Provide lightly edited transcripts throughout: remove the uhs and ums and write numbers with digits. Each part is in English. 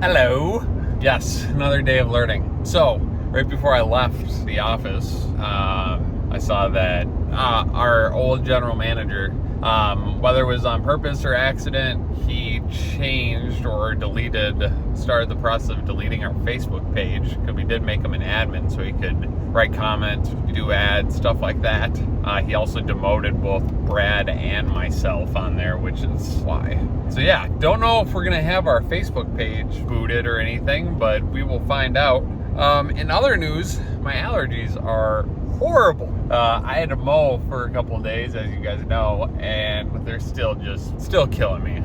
Hello. Yes, another day of learning. So, right before I left the office, I saw that our old general manager, whether it was on purpose or accident, he changed or started the process of deleting our Facebook page, because we did make him an admin so he could write comments, do ads, stuff like that. He also demoted both Brad and myself on there, which is why. So yeah, don't know if we're gonna have our Facebook page booted or anything, but we will find out. In other news, my allergies are horrible. I had to mow for a couple of days, as you guys know, and they're still killing me.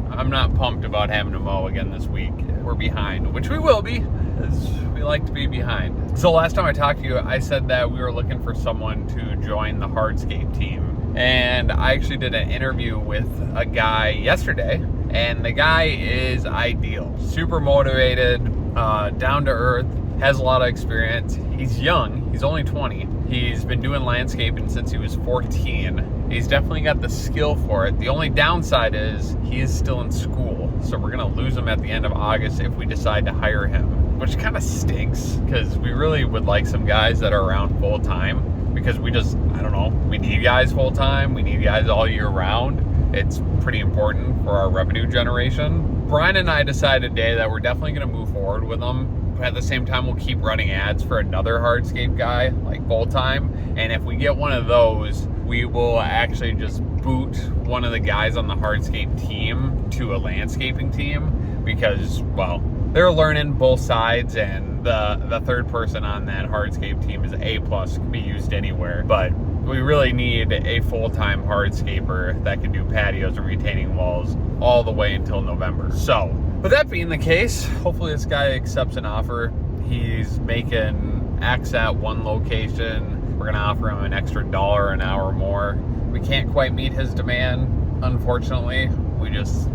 I'm not pumped about having to mow again this week. We're behind, which we will be, as we like to be behind. So last time I talked to you, I said that we were looking for someone to join the Hardscape team. And I actually did an interview with a guy yesterday, and the guy is ideal. Super motivated, down to earth, has a lot of experience. He's young, he's only 20. He's been doing landscaping since he was 14. He's definitely got the skill for it. The only downside is he is still in school. So we're gonna lose him at the end of August if we decide to hire him, which kind of stinks, because we really would like some guys that are around full time, because we need guys full time. We need guys all year round. It's pretty important for our revenue generation. Brian and I decided today that we're definitely gonna move forward with him. At the same time, we'll keep running ads for another Hardscape guy, like full time. And if we get one of those, we will actually just boot one of the guys on the Hardscape team to a landscaping team, because, well, they're learning both sides, and the third person on that Hardscape team is A+, can be used anywhere. But we really need a full-time hardscaper that can do patios and retaining walls all the way until November. So, with that being the case, hopefully this guy accepts an offer. He's making X at one location. We're gonna offer him an extra $1 an hour more. We can't quite meet his demand, unfortunately. We just,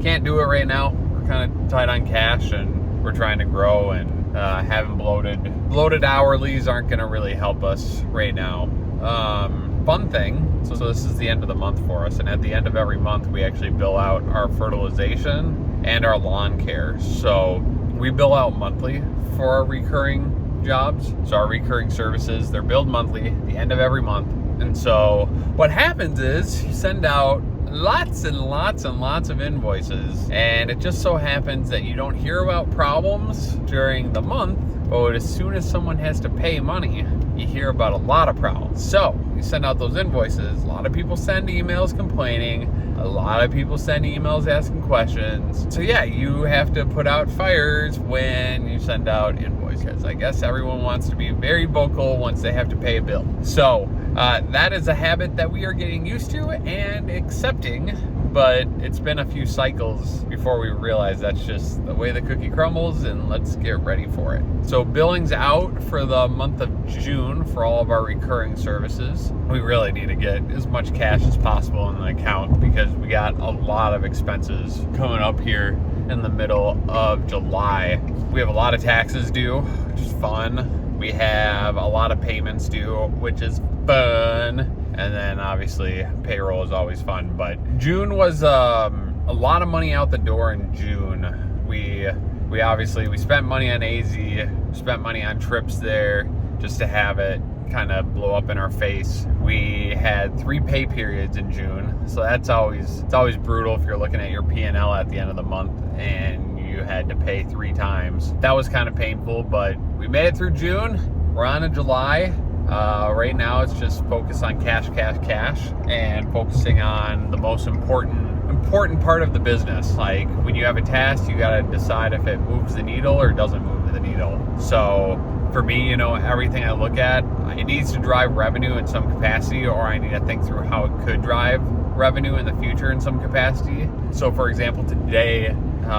can't do it right now. We're kind of tight on cash, and we're trying to grow, and having bloated hourlies aren't gonna really help us right now. Fun thing, so this is the end of the month for us, and at the end of every month we actually bill out our fertilization and our lawn care. So we bill out monthly for our recurring jobs. So our recurring services, they're billed monthly at the end of every month. And so what happens is you send out lots and lots and lots of invoices, and it just so happens that you don't hear about problems during the month, but as soon as someone has to pay money, you hear about a lot of problems. So you send out those invoices. A lot of people send emails complaining. A lot of people send emails asking questions. So yeah, you have to put out fires when you send out invoices. I guess everyone wants to be very vocal once they have to pay a bill. So that is a habit that we are getting used to and accepting, but it's been a few cycles before we realize that's just the way the cookie crumbles, and let's get ready for it. So billing's out for the month of June for all of our recurring services. We really need to get as much cash as possible in the account, because we got a lot of expenses coming up here in the middle of July. We have a lot of taxes due, which is fun. We have a lot of payments due, which is fun. And then obviously payroll is always fun. But June was a lot of money out the door in June. We spent money on AZ, spent money on trips there just to have it kind of blow up in our face. We had 3 pay periods in June, so it's always brutal if you're looking at your P&L at the end of the month and you had to pay 3 times. That was kind of painful, but we made it through June. We're on to July. Right now it's just focus on cash, and focusing on the most important part of the business. Like when you have a task, you got to decide if it moves the needle or doesn't move the needle. So for me, everything I look at, it needs to drive revenue in some capacity, or I need to think through how it could drive revenue in the future in some capacity. So for example, today,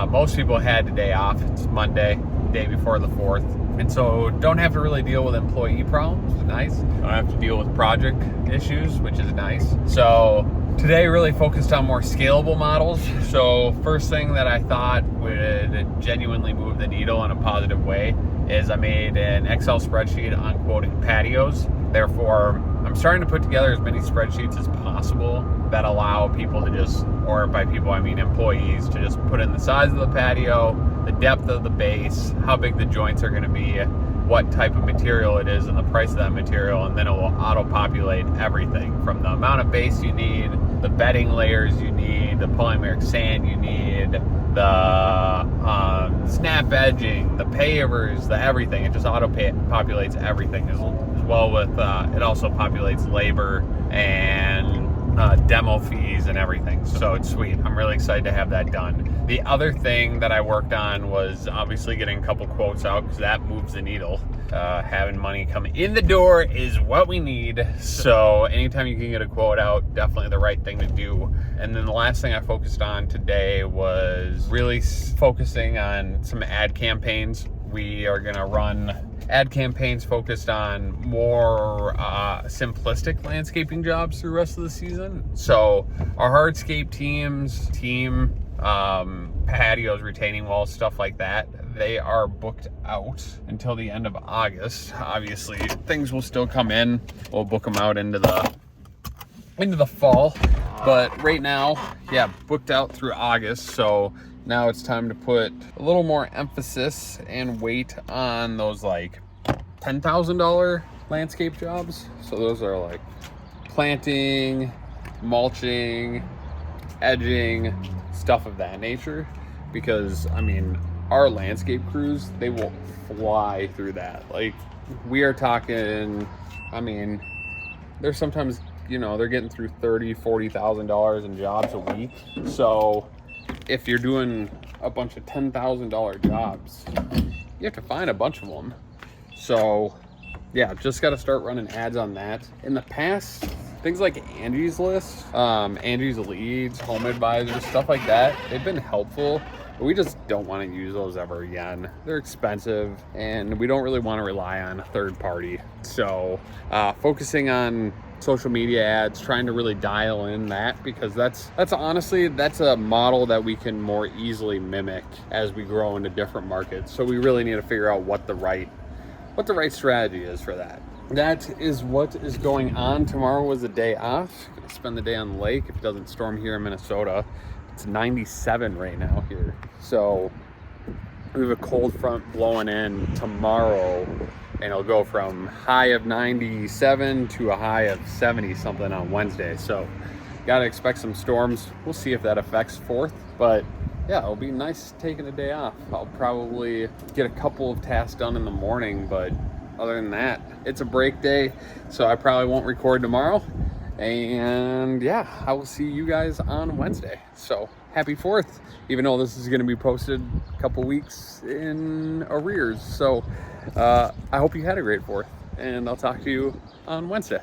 most people had today off. It's Monday, day before the 4th. And so don't have to really deal with employee problems, which is nice. Don't have to deal with project issues, which is nice. So today really focused on more scalable models. So first thing that I thought would genuinely move the needle in a positive way is I made an Excel spreadsheet on quoting patios. Therefore, I'm starting to put together as many spreadsheets as possible that allow people to just, or by people I mean employees, to just put in the size of the patio, depth of the base, how big the joints are going to be, what type of material it is and the price of that material, and then it will auto-populate everything from the amount of base you need, the bedding layers you need, the polymeric sand you need, the snap edging, the pavers, the everything. It just auto-populates everything, as well with it also populates labor and demo fees and everything. So it's sweet. I'm really excited to have that done. The other thing that I worked on was obviously getting a couple quotes out, because that moves the needle. Having money come in the door is what we need. So anytime you can get a quote out, definitely the right thing to do. And then the last thing I focused on today was really focusing on some ad campaigns. We are going to run ad campaigns focused on more simplistic landscaping jobs through the rest of the season. So our hardscape team, patios, retaining walls, stuff like that, they are booked out until the end of August. Obviously, things will still come in. We'll book them out into the fall. But right now, yeah, booked out through August. So now it's time to put a little more emphasis and weight on those like $10,000 landscape jobs. So those are like planting, mulching, edging, stuff of that nature. Because I mean, our landscape crews, they will fly through that. Like, we are talking, I mean, there's sometimes, you know, they're getting through $30,000-$40,000 in jobs a week. So if you're doing a bunch of $10,000 jobs, you have to find a bunch of them. So yeah, just got to start running ads on that. In the past, things like Angie's List, Angie's Leads, Home Advisors, stuff like that, they've been helpful. But we just don't want to use those ever again. They're expensive, and we don't really want to rely on a third party. So focusing on social media ads, trying to really dial in that, because that's honestly, that's a model that we can more easily mimic as we grow into different markets. So we really need to figure out what the right strategy is for that. That is what is going on. Tomorrow was a day off. Gonna spend the day on the lake if it doesn't storm here in Minnesota. It's 97 right now here. So we have a cold front blowing in tomorrow, and it'll go from high of 97 to a high of 70 something on Wednesday. So gotta expect some storms. We'll see if that affects 4th, but yeah, it'll be nice taking a day off. I'll probably get a couple of tasks done in the morning, but other than that, it's a break day, so I probably won't record tomorrow. And yeah, I will see you guys on Wednesday. So happy 4th, even though this is going to be posted a couple weeks in arrears. So I hope you had a great 4th, and I'll talk to you on Wednesday.